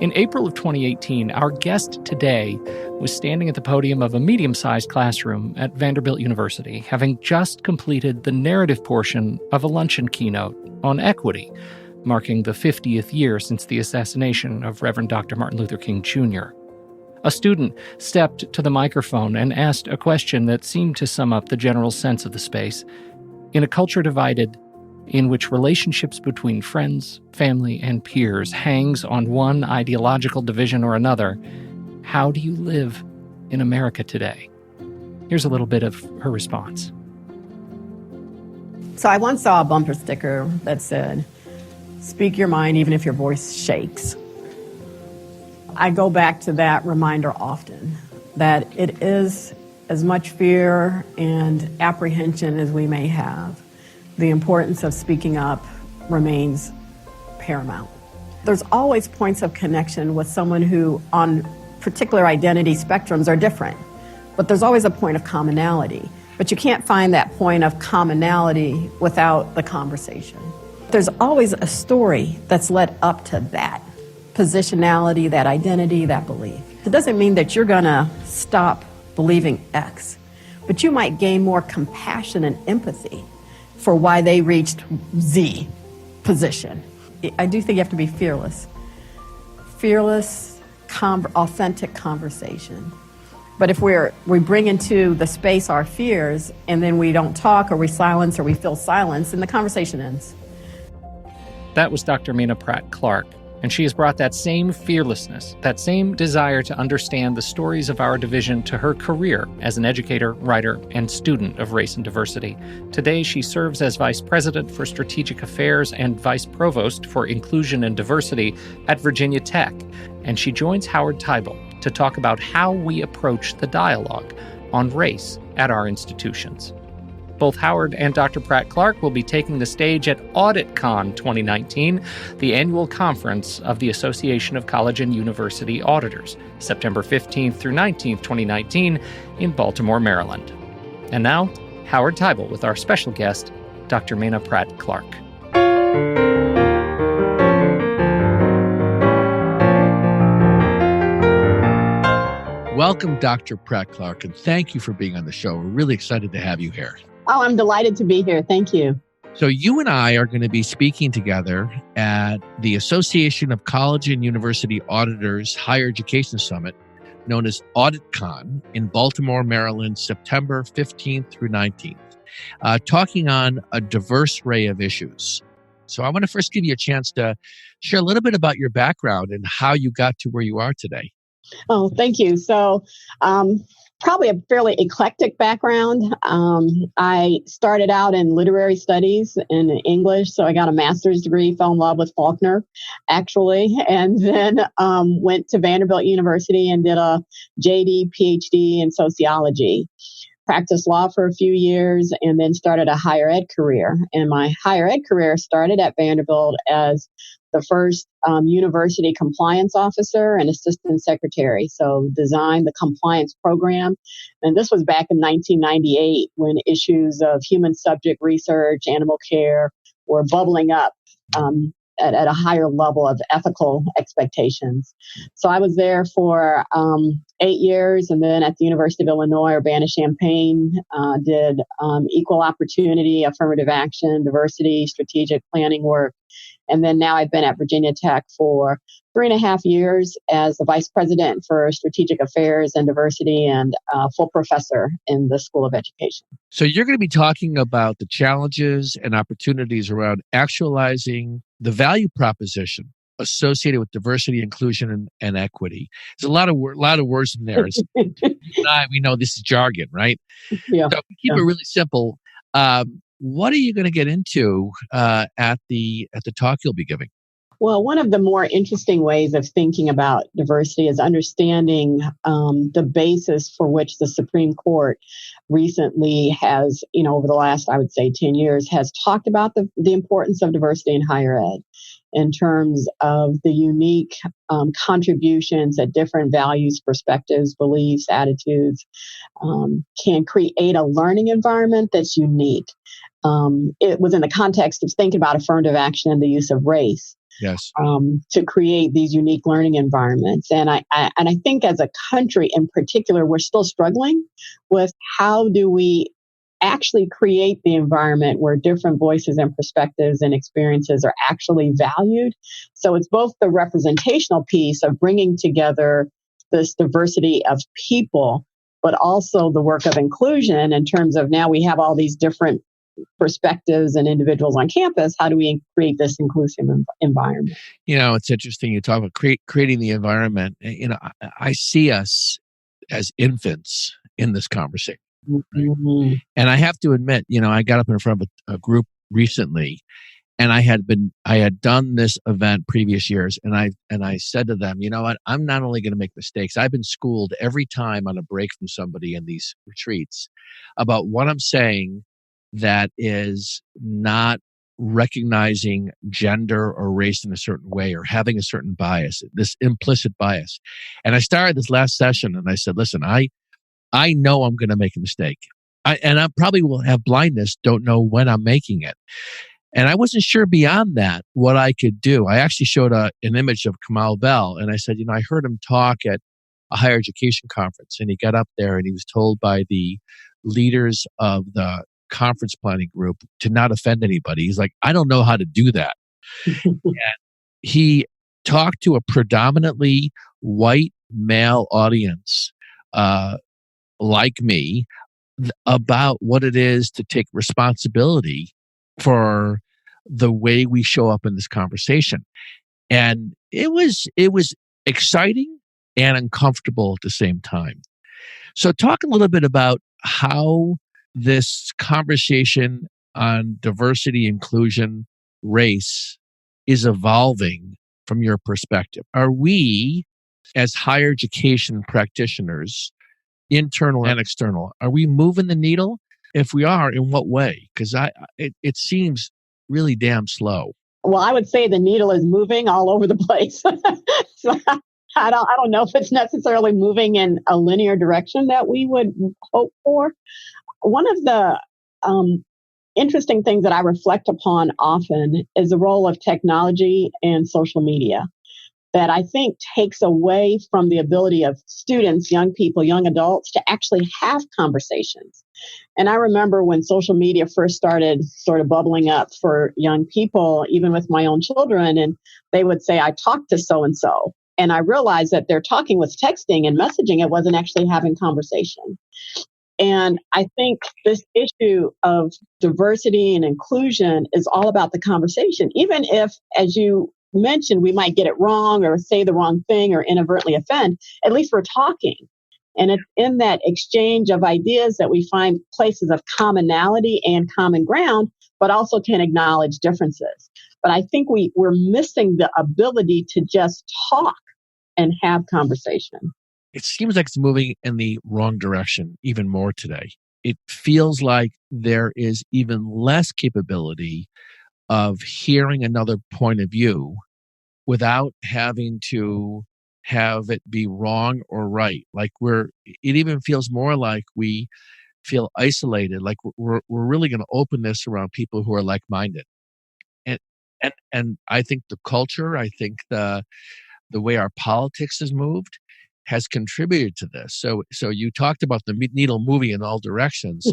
In April of 2018, our guest today was standing at the podium of a medium-sized classroom at Vanderbilt University, having just completed the narrative portion of a luncheon keynote on equity, marking the 50th year since the assassination of Reverend Dr. Martin Luther King Jr. A student stepped to the microphone and asked a question that seemed to sum up the general sense of the space. In a culture divided, in which relationships between friends, family, and peers hangs on one ideological division or another, how do you live in America today? Here's a little bit of her response. So I once saw a bumper sticker that said, "Speak your mind even if your voice shakes." I go back to that reminder often, that it is as much fear and apprehension as we may have. The importance of speaking up remains paramount. There's always points of connection with someone who on particular identity spectrums are different, but there's always a point of commonality. But you can't find that point of commonality without the conversation. There's always a story that's led up to that positionality, that identity, that belief. It doesn't mean that you're gonna stop believing X, but you might gain more compassion and empathy for why they reached Z position. I do think you have to be fearless. Fearless, authentic conversation. But if we bring into the space our fears and then we don't talk or we silence or we feel silence, then the conversation ends. That was Dr. Menah Pratt-Clarke, and she has brought that same fearlessness, that same desire to understand the stories of our division to her career as an educator, writer, and student of race and diversity. Today, she serves as Vice President for Strategic Affairs and Vice Provost for Inclusion and Diversity at Virginia Tech, and she joins Howard Teibel to talk about how we approach the dialogue on race at our institutions. Both Howard and Dr. Pratt-Clarke will be taking the stage at AuditCon 2019, the annual conference of the Association of College and University Auditors, September 15th through 19th, 2019, in Baltimore, Maryland. And now, Howard Teibel with our special guest, Dr. Menah Pratt-Clarke. Welcome, Dr. Pratt-Clarke, and thank you for being on the show. We're really excited to have you here. Oh, I'm delighted to be here. Thank you. So you and I are going to be speaking together at the Association of College and University Auditors Higher Education Summit, known as AuditCon, in Baltimore, Maryland, September 15th through 19th, talking on a diverse array of issues. So I want to first give you a chance to share a little bit about your background and how you got to where you are today. Oh, thank you. So, probably a fairly eclectic background. I started out in literary studies in English, so I got a master's degree, fell in love with Faulkner, actually, and then went to Vanderbilt University and did a JD, PhD in sociology. Practiced law for a few years and then started a higher ed career. And my higher ed career started at Vanderbilt as the first university compliance officer and assistant secretary. So designed the compliance program. And this was back in 1998 when issues of human subject research, animal care were bubbling up at a higher level of ethical expectations. So I was there for 8 years, and then at the University of Illinois, Urbana-Champaign, did equal opportunity, affirmative action, diversity, strategic planning work. And then now I've been at Virginia Tech for 3.5 years as the Vice President for Strategic Affairs and Diversity and full professor in the School of Education. So you're going to be talking about the challenges and opportunities around actualizing the value proposition associated with diversity, inclusion, and equity. There's a lot of words in there. We know this is jargon, right? Yeah. So keep it really simple. What are you going to get into at the talk you'll be giving? Well, one of the more interesting ways of thinking about diversity is understanding the basis for which the Supreme Court recently has, over the last, I would say, 10 years, has talked about the importance of diversity in higher ed in terms of the unique contributions that different values, perspectives, beliefs, attitudes can create a learning environment that's unique. It was in the context of thinking about affirmative action and the use of race. Yes. to create these unique learning environments. And I think as a country in particular, we're still struggling with how do we actually create the environment where different voices and perspectives and experiences are actually valued. So it's both the representational piece of bringing together this diversity of people, but also the work of inclusion in terms of now we have all these different perspectives and individuals on campus. How do we create this inclusive environment? It's interesting you talk about creating the environment. I see us as infants in this conversation. Mm-hmm. And I have to admit, I got up in front of a group recently, and I had done this event previous years, and I said to them, you know what, I'm not only going to make mistakes, I've been schooled every time on a break from somebody in these retreats about what I'm saying that is not recognizing gender or race in a certain way or having a certain bias, this implicit bias. And I started this last session and I said, listen, I know I'm going to make a mistake. And I probably will have blindness, don't know when I'm making it. And I wasn't sure beyond that what I could do. I actually showed an image of Kamal Bell, and I said, I heard him talk at a higher education conference, and he got up there and he was told by the leaders of the conference planning group to not offend anybody. He's like, I don't know how to do that. And he talked to a predominantly white male audience, like me, about what it is to take responsibility for the way we show up in this conversation. And it was exciting and uncomfortable at the same time. So talk a little bit about how this conversation on diversity, inclusion, race is evolving from your perspective. Are we, as higher education practitioners, internal and external, are we moving the needle? If we are, in what way? Because it seems really damn slow. Well, I would say the needle is moving all over the place. So I don't know if it's necessarily moving in a linear direction that we would hope for. One of the interesting things that I reflect upon often is the role of technology and social media that I think takes away from the ability of students, young people, young adults to actually have conversations. And I remember when social media first started sort of bubbling up for young people, even with my own children, and they would say, I talked to so-and-so. And I realized that their talking was texting and messaging. It wasn't actually having conversation. And I think this issue of diversity and inclusion is all about the conversation, even if, as you mentioned, we might get it wrong or say the wrong thing or inadvertently offend, at least we're talking. And it's in that exchange of ideas that we find places of commonality and common ground, but also can acknowledge differences. But I think we're missing the ability to just talk and have conversation. It seems like it's moving in the wrong direction even more today. It feels like there is even less capability of hearing another point of view without having to have it be wrong or right. Like it even feels more like we feel isolated, like we're really going to open this around people who are like-minded. And I think the culture, I think the way our politics has moved has contributed to this. So you talked about the needle moving in all directions.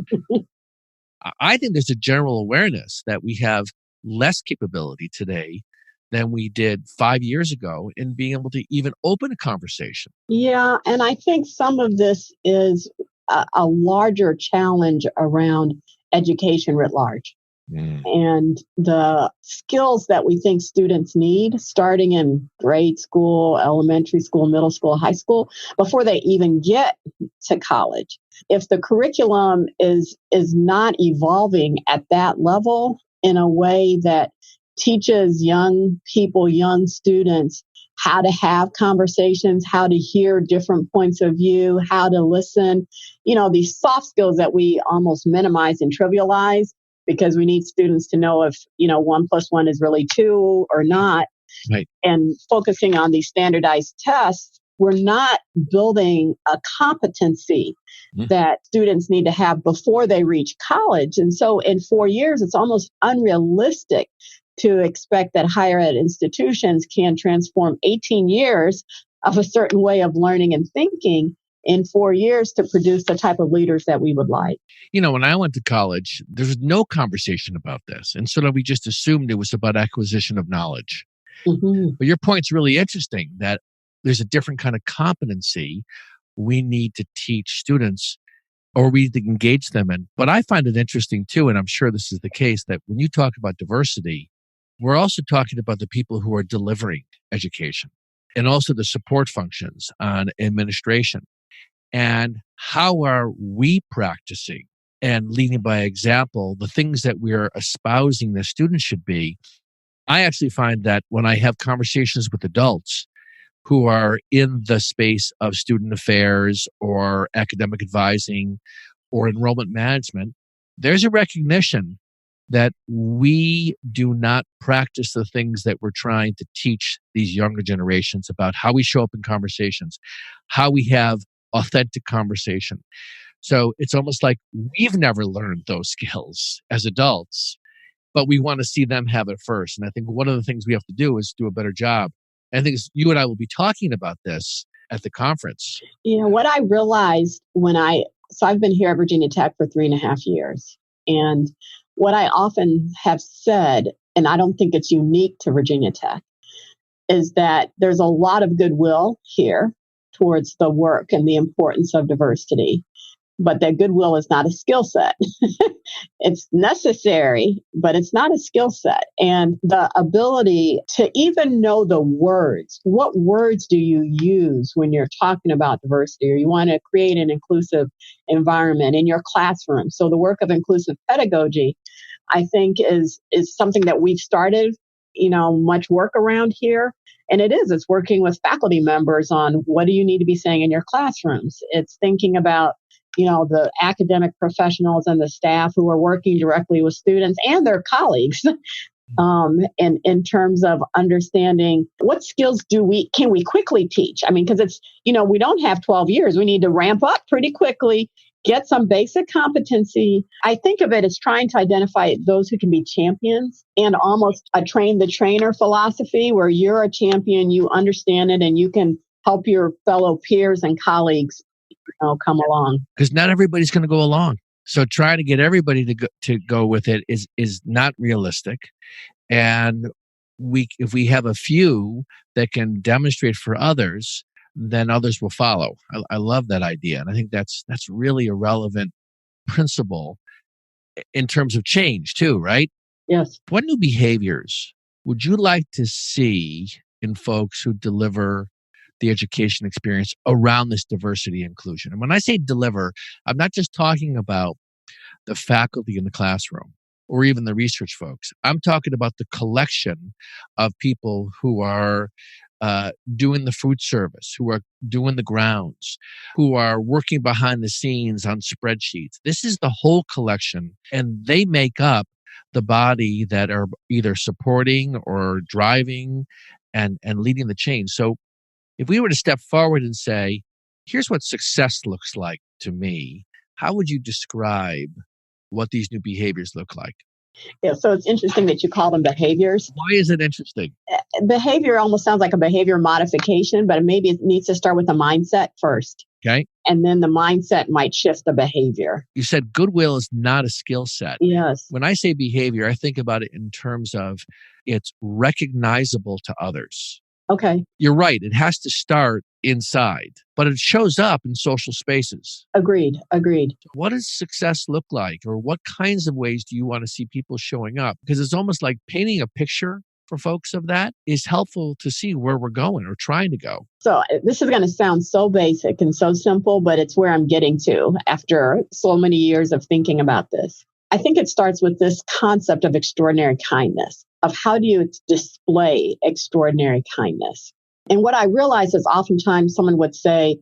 I think there's a general awareness that we have less capability today than we did 5 years ago in being able to even open a conversation. Yeah, and I think some of this is a larger challenge around education writ large. And the skills that we think students need starting in grade school, elementary school, middle school, high school, before they even get to college. If the curriculum is not evolving at that level in a way that teaches young people, young students, how to have conversations, how to hear different points of view, how to listen, these soft skills that we almost minimize and trivialize because we need students to know if, 1 + 1 is really 2 or not. Right. And focusing on these standardized tests, we're not building a competency that students need to have before they reach college. And so in 4 years, it's almost unrealistic to expect that higher ed institutions can transform 18 years of a certain way of learning and thinking in 4 years to produce the type of leaders that we would like. When I went to college, there was no conversation about this. And so we just assumed it was about acquisition of knowledge. Mm-hmm. But your point's really interesting that there's a different kind of competency we need to teach students or we need to engage them in. But I find it interesting too, and I'm sure this is the case, that when you talk about diversity, we're also talking about the people who are delivering education and also the support functions on administration. And how are we practicing and leading by example the things that we're espousing that students should be? I actually find that when I have conversations with adults who are in the space of student affairs or academic advising or enrollment management, there's a recognition that we do not practice the things that we're trying to teach these younger generations about how we show up in conversations, how we have authentic conversation. So it's almost like we've never learned those skills as adults, but we want to see them have it first. And I think one of the things we have to do is do a better job. And I think you and I will be talking about this at the conference. What I realized so I've been here at Virginia Tech for 3.5 years. And what I often have said, and I don't think it's unique to Virginia Tech, is that there's a lot of goodwill here towards the work and the importance of diversity. But that goodwill is not a skill set. It's necessary, but it's not a skill set. And the ability to even know the words, what words do you use when you're talking about diversity, or you want to create an inclusive environment in your classroom? So the work of inclusive pedagogy, I think, is something that we've started, much work around here. And it's working with faculty members on what do you need to be saying in your classrooms. It's thinking about the academic professionals and the staff who are working directly with students and their colleagues in terms of understanding what skills can we quickly teach? I mean, because it's, we don't have 12 years. We need to ramp up pretty quickly, get some basic competency. I think of it as trying to identify those who can be champions and almost a train the trainer philosophy where you're a champion, you understand it, and you can help your fellow peers and colleagues come along. Because not everybody's going to go along. So trying to get everybody to go with it is not realistic. And if we have a few that can demonstrate for others, then others will follow. I love that idea. And I think that's really a relevant principle in terms of change too, right? Yes. What new behaviors would you like to see in folks who deliver the education experience around this diversity inclusion? And when I say deliver, I'm not just talking about the faculty in the classroom or even the research folks. I'm talking about the collection of people who are doing the food service, who are doing the grounds, who are working behind the scenes on spreadsheets. This is the whole collection, and they make up the body that are either supporting or driving and leading the change. So if we were to step forward and say, here's what success looks like to me, how would you describe what these new behaviors look like? Yeah, so it's interesting that you call them behaviors. Why is it interesting? Behavior almost sounds like a behavior modification, but maybe it needs to start with a mindset first. Okay. And then the mindset might shift the behavior. You said goodwill is not a skill set. Yes. When I say behavior, I think about it in terms of it's recognizable to others. Okay. You're right. It has to start inside, but it shows up in social spaces. Agreed. What does success look like, or what kinds of ways do you want to see people showing up? Because it's almost like painting a picture for folks of that is helpful to see where we're going or trying to go. So this is going to sound so basic and so simple, but it's where I'm getting to after so many years of thinking about this. I think it starts with this concept of extraordinary kindness, of how do you display extraordinary kindness? And what I realize is oftentimes someone would say,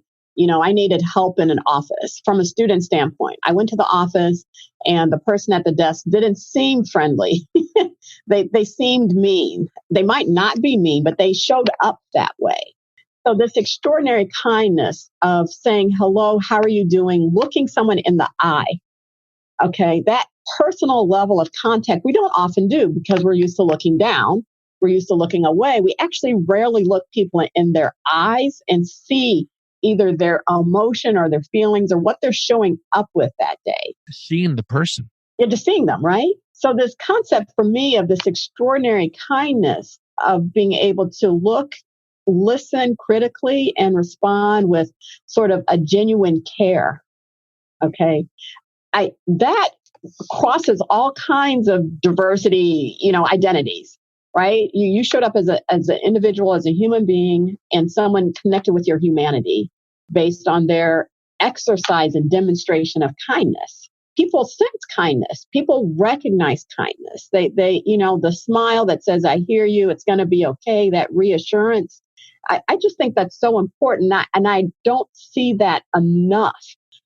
I needed help in an office from a student standpoint. I went to the office and the person at the desk didn't seem friendly. They seemed mean. They might not be mean, but they showed up that way. So this extraordinary kindness of saying, hello, how are you doing? Looking someone in the eye. Okay, that personal level of contact, we don't often do because we're used to looking down. We're used to looking away. We actually rarely look people in their eyes and see either their emotion or their feelings or what they're showing up with that day. Seeing the person. You're just seeing them, right? So this concept for me of this extraordinary kindness of being able to look, listen critically, and respond with sort of a genuine care. Okay. That crosses all kinds of diversity, identities, right? You showed up as an individual, as a human being, and someone connected with your humanity based on their exercise and demonstration of kindness. People sense kindness. People recognize kindness. They, the smile that says, I hear you, it's going to be okay, that reassurance. I just think that's so important. And I don't see that enough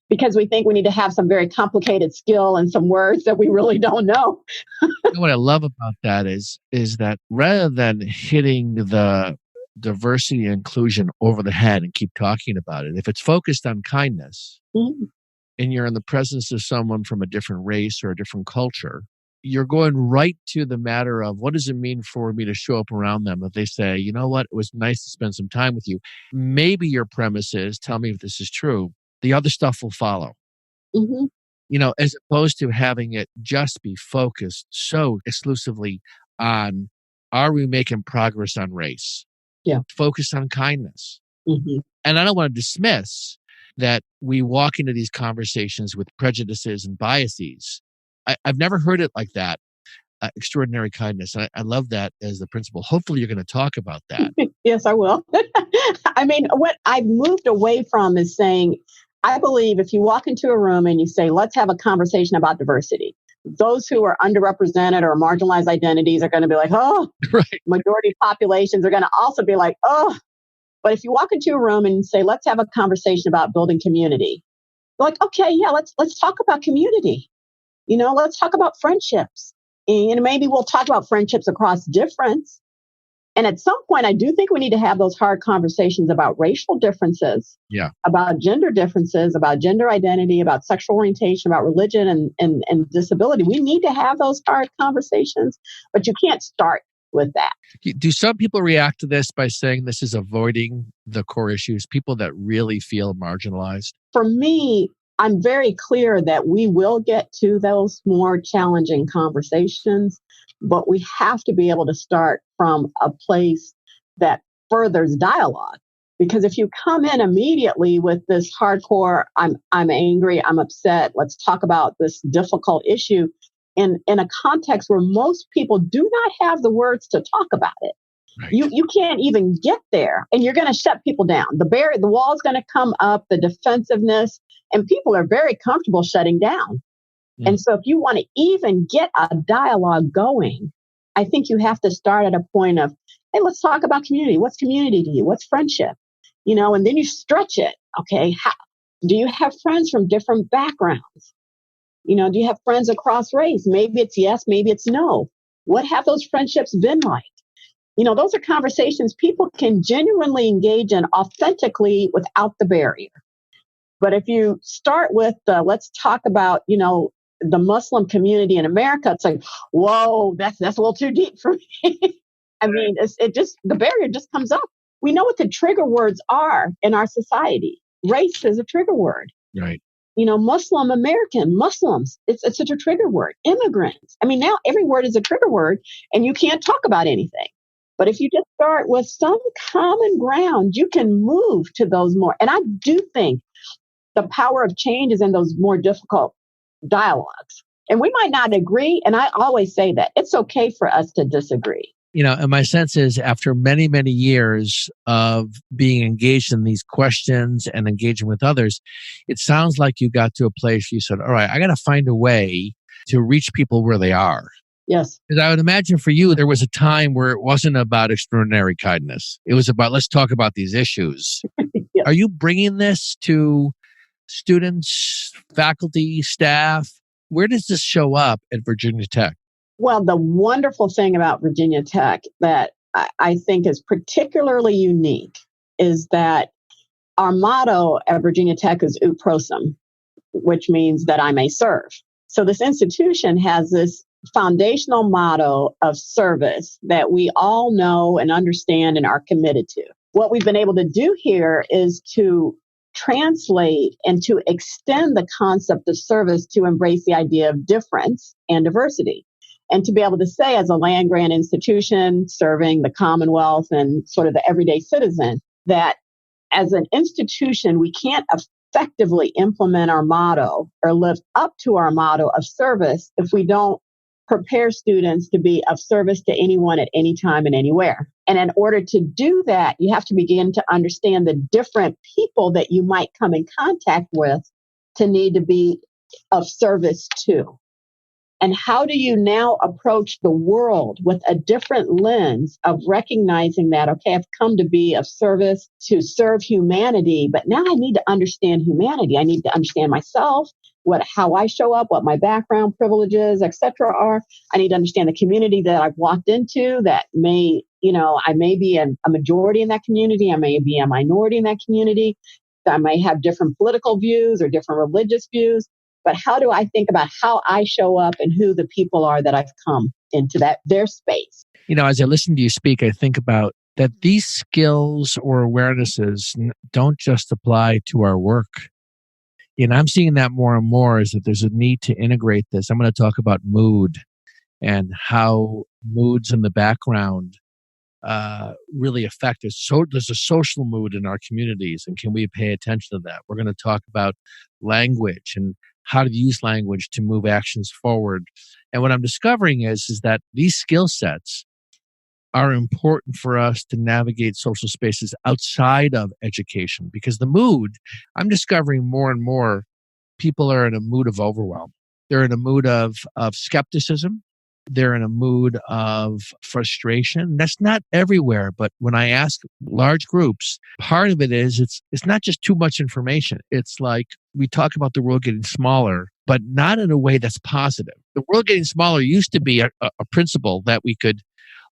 because we think we need to have some very complicated skill and some words that we really don't know. What I love about that is that rather than hitting the diversity and inclusion over the head and keep talking about it, if it's focused on kindness, Mm-hmm. and you're in the presence of someone from a different race or a different culture, you're going right to the matter of what does it mean for me to show up around them? If they say, you know what, it was nice to spend some time with you. Maybe your premise is, tell me if this is true, the other stuff will follow. Mm-hmm. As opposed to having it just be focused so exclusively on, are we making progress on race? Yeah. Focus on kindness. Mm-hmm. And I don't want to dismiss that we walk into these conversations with prejudices and biases. I've never heard it like that. Extraordinary kindness. I love that as the principle. Hopefully you're going to talk about that. Yes, I will. I mean, what I've moved away from is saying, I believe if you walk into a room and you say, let's have a conversation about diversity, those who are underrepresented or marginalized identities are going to be like, oh, right. Majority populations are going to also be like, oh. But if you walk into a room and say, let's have a conversation about building community, they're like, okay, yeah, let's talk about community. Let's talk about friendships. And maybe we'll talk about friendships across difference. And at some point, I do think we need to have those hard conversations about racial differences, about gender differences, about gender identity, about sexual orientation, about religion and disability. We need to have those hard conversations, but you can't start with that. Do some people react to this by saying this is avoiding the core issues, people that really feel marginalized? For me, I'm very clear that we will get to those more challenging conversations, but we have to be able to start from a place that furthers dialogue. Because if you come in immediately with this hardcore, I'm angry, I'm upset, let's talk about this difficult issue, in a context where most people do not have the words to talk about it. Right. You can't even get there, and you're going to shut people down. The wall's going to come up, the defensiveness, and people are very comfortable shutting down. Mm. And so if you want to even get a dialogue going, I think you have to start at a point of, hey, let's talk about community. What's community to you? What's friendship? And then you stretch it. Okay, do you have friends from different backgrounds? Do you have friends across race? Maybe it's yes, maybe it's no. What have those friendships been like? Those are conversations people can genuinely engage in authentically without the barrier. But if you start with let's talk about, the Muslim community in America, it's like, whoa, that's a little too deep for me. I mean, the barrier just comes up. We know what the trigger words are in our society. Race is a trigger word. Right. Muslim American, Muslims, it's such a trigger word. Immigrants. I mean, now every word is a trigger word and you can't talk about anything. But if you just start with some common ground, you can move to those more. And I do think the power of change is in those more difficult dialogues. And we might not agree. And I always say that it's okay for us to disagree. And my sense is after many, many years of being engaged in these questions and engaging with others, it sounds like you got to a place where you said, all right, I got to find a way to reach people where they are. Yes. Because I would imagine for you, there was a time where it wasn't about extraordinary kindness. It was about, let's talk about these issues. Yes. Are you bringing this to students, faculty, staff? Where does this show up at Virginia Tech? Well, the wonderful thing about Virginia Tech that I think is particularly unique is that our motto at Virginia Tech is ut prosim, which means that I may serve. So this institution has this foundational motto of service that we all know and understand and are committed to. What we've been able to do here is to translate and to extend the concept of service to embrace the idea of difference and diversity. And to be able to say, as a land grant institution serving the Commonwealth and sort of the everyday citizen, that as an institution, we can't effectively implement our motto or live up to our motto of service if we don't prepare students to be of service to anyone at any time and anywhere. And in order to do that, you have to begin to understand the different people that you might come in contact with to need to be of service to. And how do you now approach the world with a different lens of recognizing that, okay, I've come to be of service to serve humanity, but now I need to understand humanity. I need to understand myself, how I show up, what my background, privileges, etc. are. I need to understand the community that I've walked into that may, I may be a majority in that community. I may be a minority in that community. I may have different political views or different religious views. But how do I think about how I show up and who the people are that I've come into their space? As I listen to you speak, I think about that these skills or awarenesses don't just apply to our work. And I'm seeing that more and more, is that there's a need to integrate this. I'm going to talk about mood and how moods in the background really affect us. So there's a social mood in our communities, and can we pay attention to that? We're going to talk about language and how to use language to move actions forward. And what I'm discovering is that these skill sets are important for us to navigate social spaces outside of education, because the mood, I'm discovering more and more, people are in a mood of overwhelm. They're in a mood of skepticism. They're in a mood of frustration. That's not everywhere, but when I ask large groups, part of it is it's not just too much information. It's like we talk about the world getting smaller, but not in a way that's positive. The world getting smaller used to be a principle that we could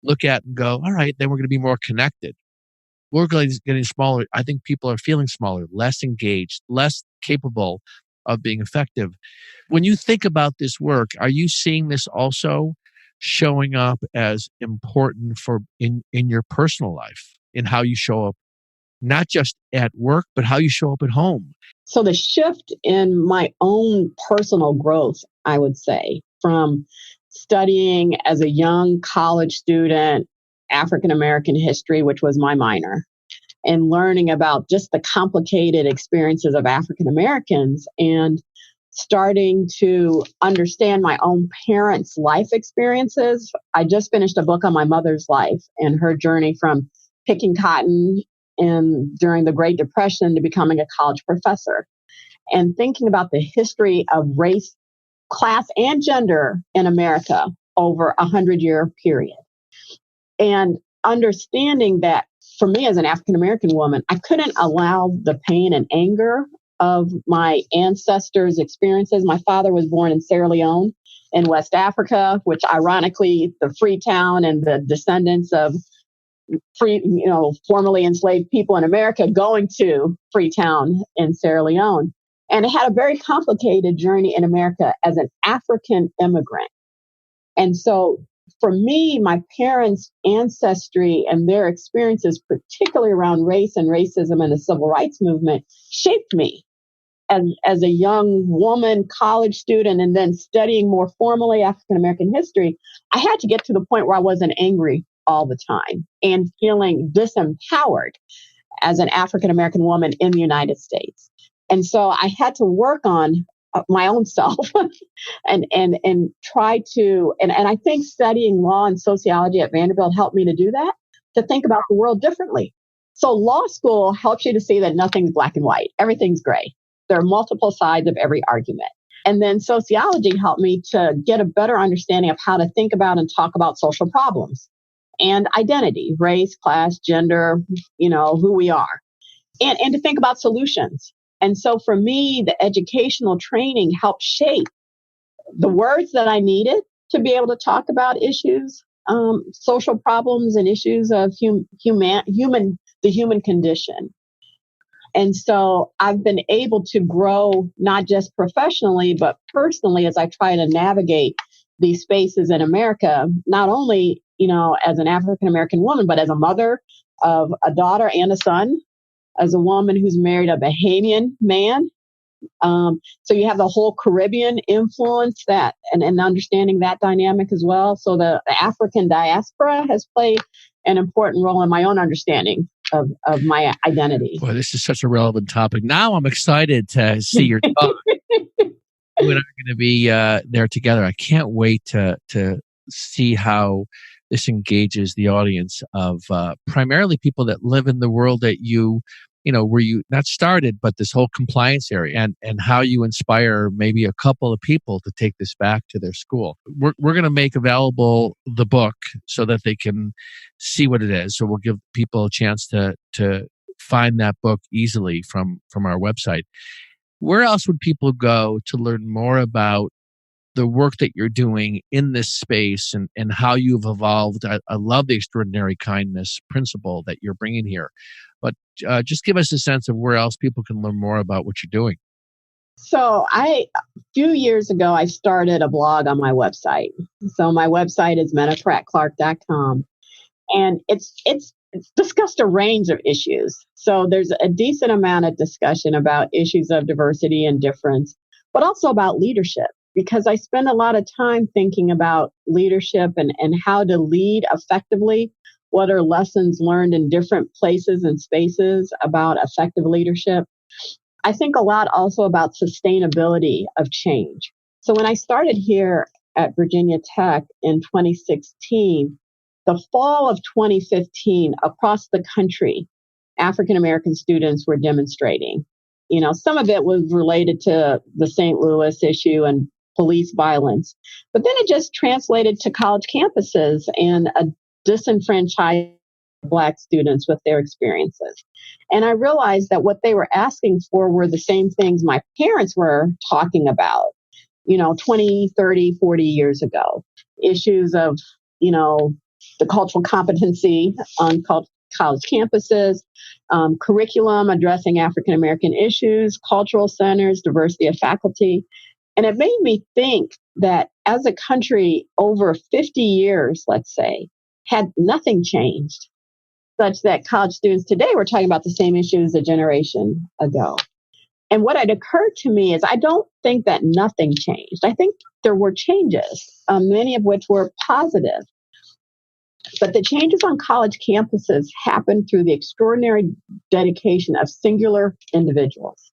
look at and go, all right, then we're going to be more connected. We're getting smaller. I think people are feeling smaller, less engaged, less capable of being effective. When you think about this work, are you seeing this also showing up as important for in your personal life, in how you show up, not just at work, but how you show up at home? So the shift in my own personal growth, I would say, from studying as a young college student, African American history, which was my minor, and learning about just the complicated experiences of African Americans, and starting to understand my own parents' life experiences. I just finished a book on my mother's life and her journey from picking cotton during the Great Depression to becoming a college professor, and thinking about the history of race, class, and gender in America over a 100-year period. And understanding that for me as an African American woman, I couldn't allow the pain and anger of my ancestors' experiences. My father was born in Sierra Leone in West Africa, which ironically, the Freetown and the descendants of formerly enslaved people in America going to Freetown in Sierra Leone. And it had a very complicated journey in America as an African immigrant. And so for me, my parents' ancestry and their experiences, particularly around race and racism and the civil rights movement, shaped me as a young woman, college student, and then studying more formally African American history. I had to get to the point where I wasn't angry all the time and feeling disempowered as an African American woman in the United States. And so I had to work on my own self and try to, and I think studying law and sociology at Vanderbilt helped me to do that, to think about the world differently. So law school helps you to see that nothing's black and white. Everything's gray. There are multiple sides of every argument. And then sociology helped me to get a better understanding of how to think about and talk about social problems and identity, race, class, gender, who we are, and to think about solutions. And so for me, the educational training helped shape the words that I needed to be able to talk about issues, social problems and issues of the human condition. And so I've been able to grow not just professionally, but personally as I try to navigate these spaces in America, not only, as an African American woman, but as a mother of a daughter and a son, as a woman who's married a Bahamian man. So you have the whole Caribbean influence that and understanding that dynamic as well. So the African diaspora has played an important role in my own understanding of my identity. Boy, this is such a relevant topic. Now I'm excited to see your talk. You and I are going to be there together. I can't wait to see how this engages the audience of primarily people that live in the world that where you not started, but this whole compliance area and how you inspire maybe a couple of people to take this back to their school. We're going to make available the book so that they can see what it is. So we'll give people a chance to find that book easily from our website. Where else would people go to learn more about the work that you're doing in this space and how you've evolved? I love the extraordinary kindness principle that you're bringing here. But just give us a sense of where else people can learn more about what you're doing. So a few years ago, I started a blog on my website. So my website is menahpratt-clarke.com. And it's discussed a range of issues. So there's a decent amount of discussion about issues of diversity and difference, but also about leadership, because I spend a lot of time thinking about leadership and how to lead effectively. What are lessons learned in different places and spaces about effective leadership? I think a lot also about sustainability of change. So when I started here at Virginia Tech in 2016, the fall of 2015, across the country, African American students were demonstrating. Some of it was related to the St. Louis issue and police violence, but then it just translated to college campuses and a disenfranchised Black students with their experiences. And I realized that what they were asking for were the same things my parents were talking about, 20, 30, 40 years ago. Issues of, the cultural competency on college campuses, curriculum addressing African American issues, cultural centers, diversity of faculty. And it made me think that as a country over 50 years, let's say, had nothing changed, such that college students today were talking about the same issues a generation ago. And what had occurred to me is I don't think that nothing changed. I think there were changes, many of which were positive. But the changes on college campuses happened through the extraordinary dedication of singular individuals.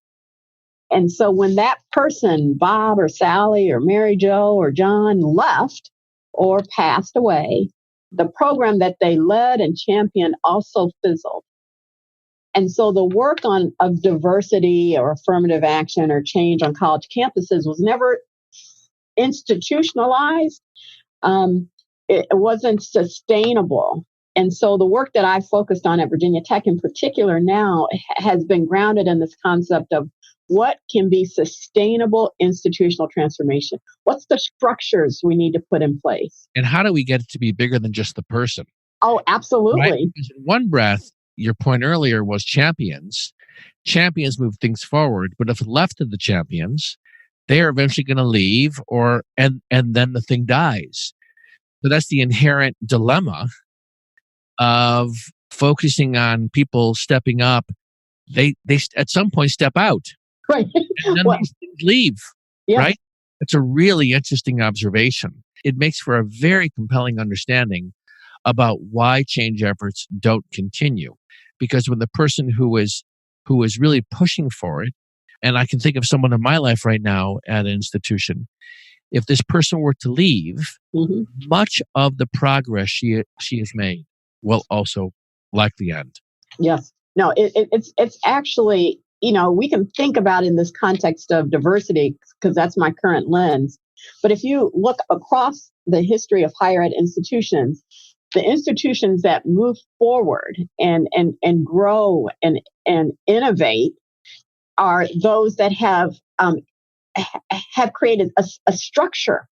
And so when that person, Bob or Sally or Mary Jo or John, left or passed away, the program that they led and championed also fizzled. And so the work of diversity or affirmative action or change on college campuses was never institutionalized. It wasn't sustainable. And so the work that I focused on at Virginia Tech in particular now has been grounded in this concept of what can be sustainable institutional transformation. What's the structures we need to put in place? And how do we get it to be bigger than just the person? Oh, absolutely. Right? Because in one breath, your point earlier was champions. Champions move things forward, but if left to the champions, they are eventually going to leave and then the thing dies. So that's the inherent dilemma of focusing on people stepping up. They at some point step out. Right. And then these things leave. Yeah. Right? It's a really interesting observation. It makes for a very compelling understanding about why change efforts don't continue. Because when the person who is really pushing for it, and I can think of someone in my life right now at an institution, if this person were to leave, mm-hmm. much of the progress she has made will also likely end. Yes. No, it's actually, we can think about it in this context of diversity because that's my current lens. But if you look across the history of higher ed institutions, the institutions that move forward and grow and innovate are those that have created a structure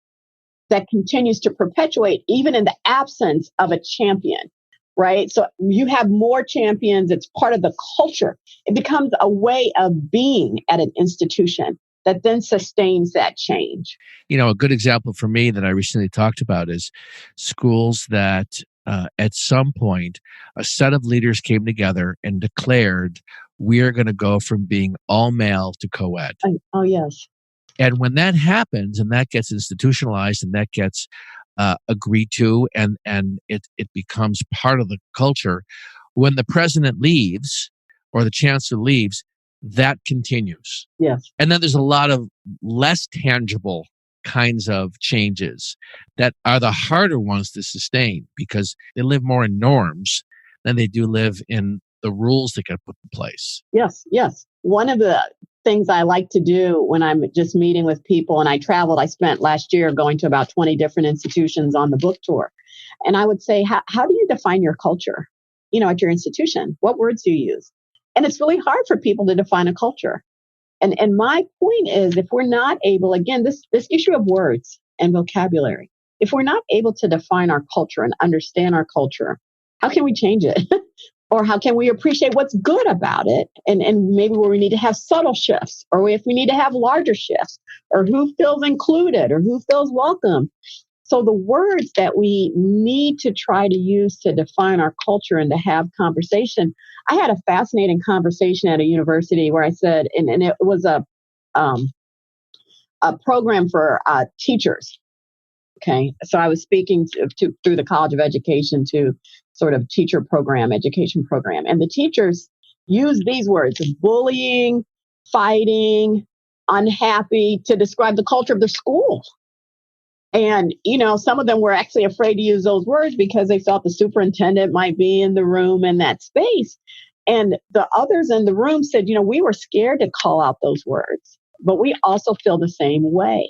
that continues to perpetuate even in the absence of a champion. right? So you have more champions. It's part of the culture. It becomes a way of being at an institution that then sustains that change. A good example for me that I recently talked about is schools that at some point a set of leaders came together and declared, we are going to go from being all male to co-ed. Oh, yes. And when that happens and that gets institutionalized and that gets agreed to and it becomes part of the culture, when the president leaves or the chancellor leaves, that continues. Yes. And then there's a lot of less tangible kinds of changes that are the harder ones to sustain because they live more in norms than they do live in the rules that get put in place. Yes, yes. One of the things I like to do when I'm just meeting with people, and I traveled, I spent last year going to about 20 different institutions on the book tour. And I would say, how do you define your culture, at your institution? What words do you use? And it's really hard for people to define a culture. And my point is, if we're not able, again, this issue of words and vocabulary, if we're not able to define our culture and understand our culture, how can we change it? Or how can we appreciate what's good about it? And maybe where we need to have subtle shifts, or if we need to have larger shifts, or who feels included or who feels welcome. So the words that we need to try to use to define our culture and to have conversation. I had a fascinating conversation at a university where I said, and it was a program for teachers. Okay, so I was speaking to through the College of Education to sort of teacher program, education program, and the teachers use these words: bullying, fighting, unhappy, to describe the culture of their school. And, some of them were actually afraid to use those words because they felt the superintendent might be in the room in that space. And the others in the room said, we were scared to call out those words, but we also feel the same way.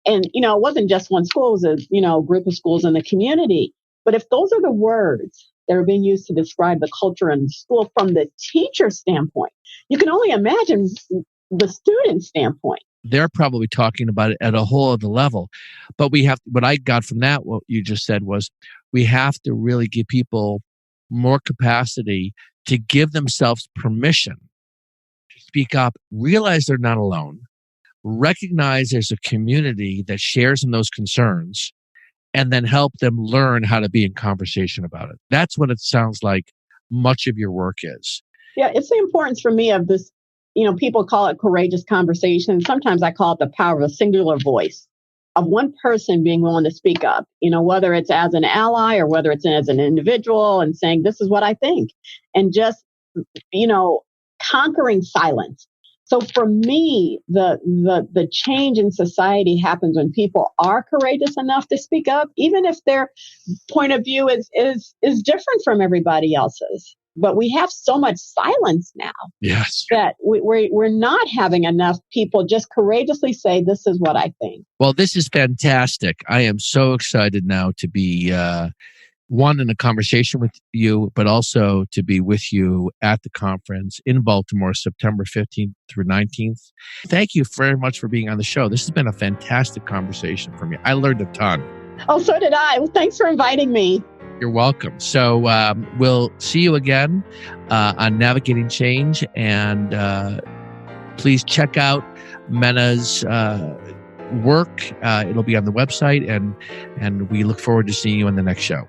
And, it wasn't just one school, it was a, group of schools in the community. But if those are the words that are being used to describe the culture in the school from the teacher standpoint, you can only imagine the student standpoint. They're probably talking about it at a whole other level. But what I got from that, what you just said was, we have to really give people more capacity to give themselves permission to speak up, realize they're not alone, recognize there's a community that shares in those concerns, and then help them learn how to be in conversation about it. That's what it sounds like much of your work is. Yeah, it's the importance for me of this. People call it courageous conversation. Sometimes I call it the power of a singular voice, of one person being willing to speak up, whether it's as an ally or whether it's as an individual and saying, this is what I think, and just, conquering silence. So for me, the change in society happens when people are courageous enough to speak up, even if their point of view is different from everybody else's. But we have so much silence now. Yes. That we're not having enough people just courageously say, this is what I think. Well, this is fantastic. I am so excited now to be, one, in a conversation with you, but also to be with you at the conference in Baltimore, September 15th through 19th. Thank you very much for being on the show. This has been a fantastic conversation for me. I learned a ton. Oh, so did I. Well, thanks for inviting me. You're welcome. So we'll see you again on Navigating Change. And please check out Menah's work. It'll be on the website. And we look forward to seeing you on the next show.